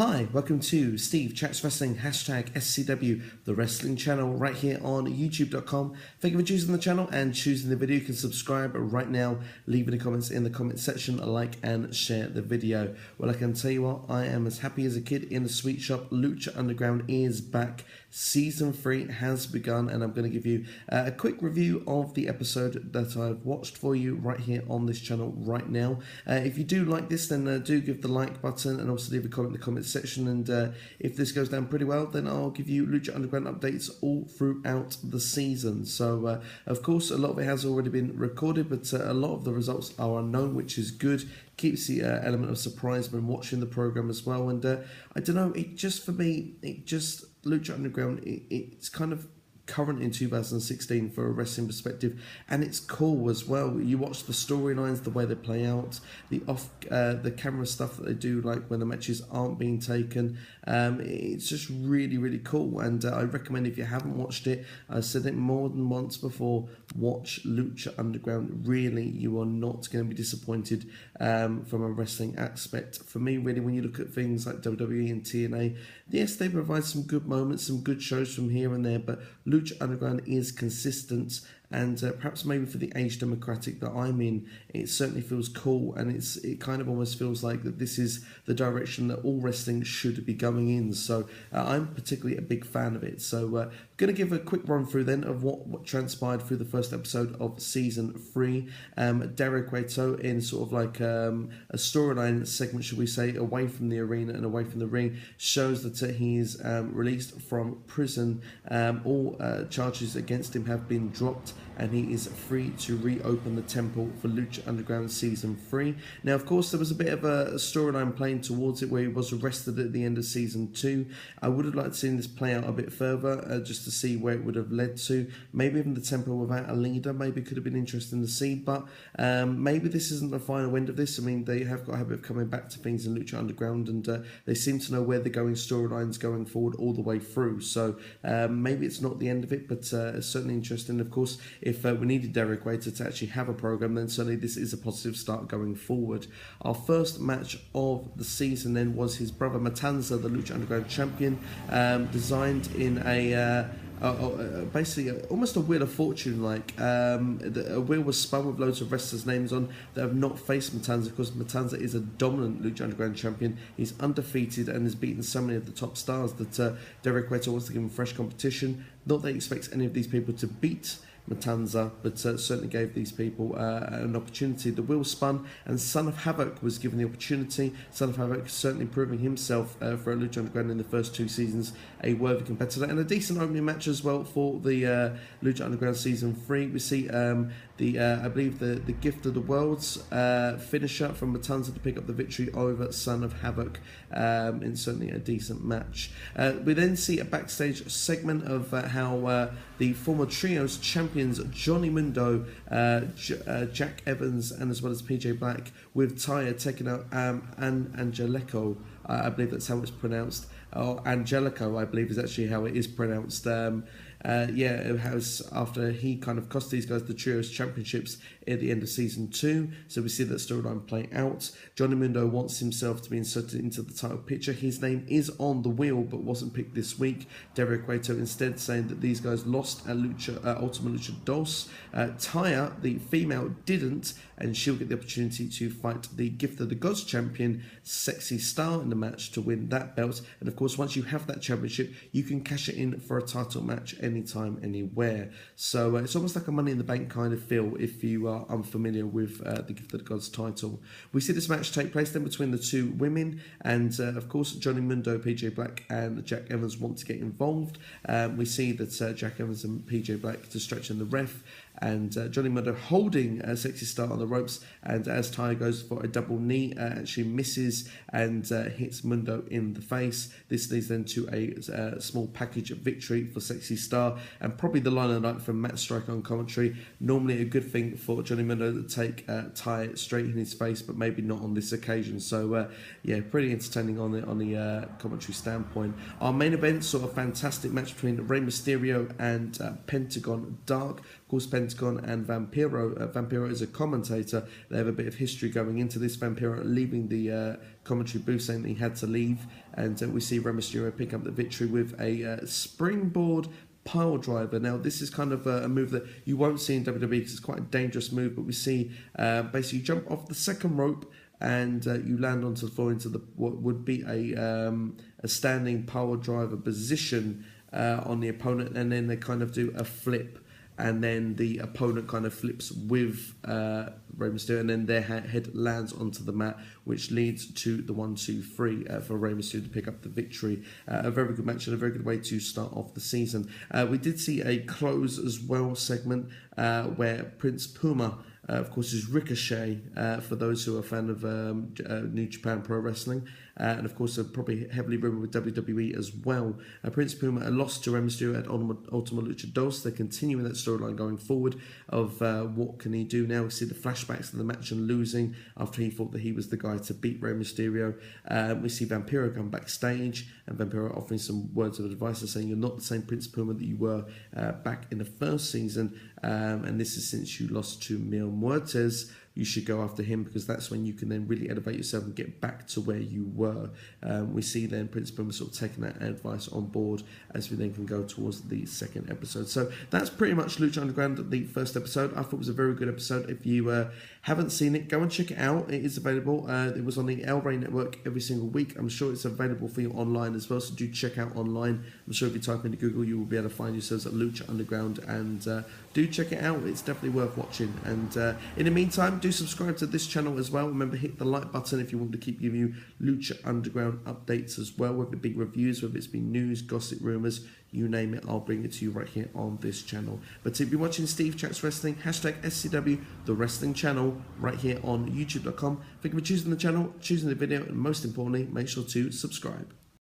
Hi, welcome to Steve Chats Wrestling, #SCW, the wrestling channel right here on youtube.com. Thank you for choosing the channel and choosing the video. You can subscribe right now, leave any comments in the comment section, like and share the video. Well, I can tell you what, I am as happy as a kid in the sweet shop. Lucha Underground is back. Season 3 has begun, and I'm going to give you a quick review of the episode that I've watched for you right here on this channel right now. If you do like this, then do give the like button and also leave a comment in the comment section, and if this goes down pretty well, then I'll give you Lucha Underground updates all throughout the season. So of course a lot of it has already been recorded, but a lot of the results are unknown, which is good. Keeps the element of surprise when watching the program as well. And I don't know, it just, for me, Lucha Underground, it's kind of current in 2016 for a wrestling perspective, and it's cool as well. You watch the storylines, the way they play out, the camera stuff that they do, like when the matches aren't being taken. It's just really cool, and I recommend, if you haven't watched it, I've said it more than once before, watch Lucha Underground. Really, you are not going to be disappointed from a wrestling aspect. For me, really, when you look at things like WWE and TNA, yes, they provide some good moments, some good shows from here and there, but Lucha Underground is consistent, and perhaps maybe for the age democratic that I'm in, it certainly feels cool, and it kind of almost feels like that this is the direction that all wrestling should be going in. So I'm particularly a big fan of it. So going to give a quick run through then of what transpired through the first episode of season 3. Derek Cueto, in sort of like a storyline segment, should we say, away from the arena and away from the ring, shows that he is released from prison. All charges against him have been dropped, and he is free to reopen the temple for Lucha Underground Season 3. Now, of course, there was a bit of a storyline playing towards it where he was arrested at the end of Season 2. I would have liked to see this play out a bit further, just to see where it would have led to. Maybe even the temple without a leader maybe could have been interesting to see, but maybe this isn't the final end of this. I mean, they have got a habit of coming back to things in Lucha Underground, and they seem to know where they're going storylines going forward all the way through. So maybe it's not the end of it, but it's certainly interesting. Of course, if we needed Derek Cueto to actually have a program, then certainly this is a positive start going forward. Our first match of the season then was his brother Matanza, the Lucha Underground champion, designed in a basically almost a Wheel of Fortune, like a wheel was spun with loads of wrestlers' names on that have not faced Matanza, because Matanza is a dominant Lucha Underground champion. He's undefeated and has beaten so many of the top stars that Derek Cueto wants to give him fresh competition. Not that he expects any of these people to beat Matanza, but certainly gave these people an opportunity. The wheel spun, and Son of Havoc was given the opportunity. Son of Havoc certainly proving himself for Lucha Underground in the first 2 seasons a worthy competitor, and a decent opening match as well for the Lucha Underground Season 3. We see I believe the Gift of the World's finisher from Matanza to pick up the victory over Son of Havoc, in certainly a decent match. We then see a backstage segment of how the former trios champions Johnny Mundo, Jack Evans, and as well as PJ Black, with Taya taking out Angelico. I believe that's how it's pronounced. Or Angelico, I believe, is actually how it is pronounced. It has, after he kind of cost these guys the trios championships at the end of season 2. So we see that storyline play out. Johnny Mundo wants himself to be inserted into the title picture. His name is on the wheel, but wasn't picked this week. Derek Cueto instead saying that these guys lost at Ultima Lucha Dos. Taya, the female, didn't, and she'll get the opportunity to fight the Gift of the Gods champion, Sexy Star, in the match to win that belt. And of course, once you have that championship, you can cash it in for a title match anytime, anywhere. So it's almost like a Money in the Bank kind of feel if you are unfamiliar with the Gift of the Gods title. We see this match take place then between the 2 women, and of course Johnny Mundo, PJ Black, and Jack Evans want to get involved. We see that Jack Evans and PJ Black distracting the ref, and Johnny Mundo holding Sexy Star on the ropes, and as Taya goes for a double knee, she misses and hits Mundo in the face. This leads then to a small package of victory for Sexy Star, and probably the line of the night from Matt Striker on commentary. Normally a good thing for Johnny Mundo to take Taya straight in his face, but maybe not on this occasion. So yeah, pretty entertaining on the commentary standpoint. Our main event saw a fantastic match between Rey Mysterio and Pentagon Dark. Of course, Pentagon Pentagon and Vampiro. Vampiro is a commentator. They have a bit of history going into this. Vampiro leaving the commentary booth, saying that he had to leave, and we see Rey Mysterio pick up the victory with a springboard pile driver. Now, this is kind of a move that you won't see in WWE because it's quite a dangerous move, but we see basically you jump off the second rope and you land onto the floor into what would be a standing power driver position on the opponent, and then they kind of do a flip, and then the opponent kind of flips with Rey Mysterio, and then their head lands onto the mat, which leads to the 1-2-3 for Rey Mysterio to pick up the victory. A very good match and a very good way to start off the season. We did see a close as well segment where Prince Puma, of course, is Ricochet, for those who are a fan of New Japan Pro Wrestling, and of course are probably heavily rumored with WWE as well. Prince Puma lost to Rey Mysterio at Ultima Lucha 2. They're continuing that storyline going forward of what can he do now. We see the flashbacks of the match and losing after he thought that he was the guy to beat Rey Mysterio. We see Vampiro come backstage, and Vampiro offering some words of advice and saying, you're not the same Prince Puma that you were back in the first season, and this is since you lost to Mil Muertes. You should go after him, because that's when you can then really elevate yourself and get back to where you were. We see then Prince Puma sort of taking that advice on board as we then can go towards the second episode. So that's pretty much Lucha Underground, the first episode. I thought it was a very good episode. If you haven't seen it, go and check it out. It is available. It was on the El Rey Network every single week. I'm sure it's available for you online as well, so do check out online. I'm sure if you type into Google, you will be able to find yourselves at Lucha Underground, and do check it out. It's definitely worth watching. And in the meantime, do subscribe to this channel as well. Remember, hit the like button if you want to keep giving you Lucha Underground updates as well, whether it be reviews, whether it's been news, gossip, rumours, you name it, I'll bring it to you right here on this channel. But if you're watching Steve Chats Wrestling, hashtag SCW, the wrestling channel, right here on youtube.com. Thank you for choosing the channel, choosing the video, and most importantly, make sure to subscribe.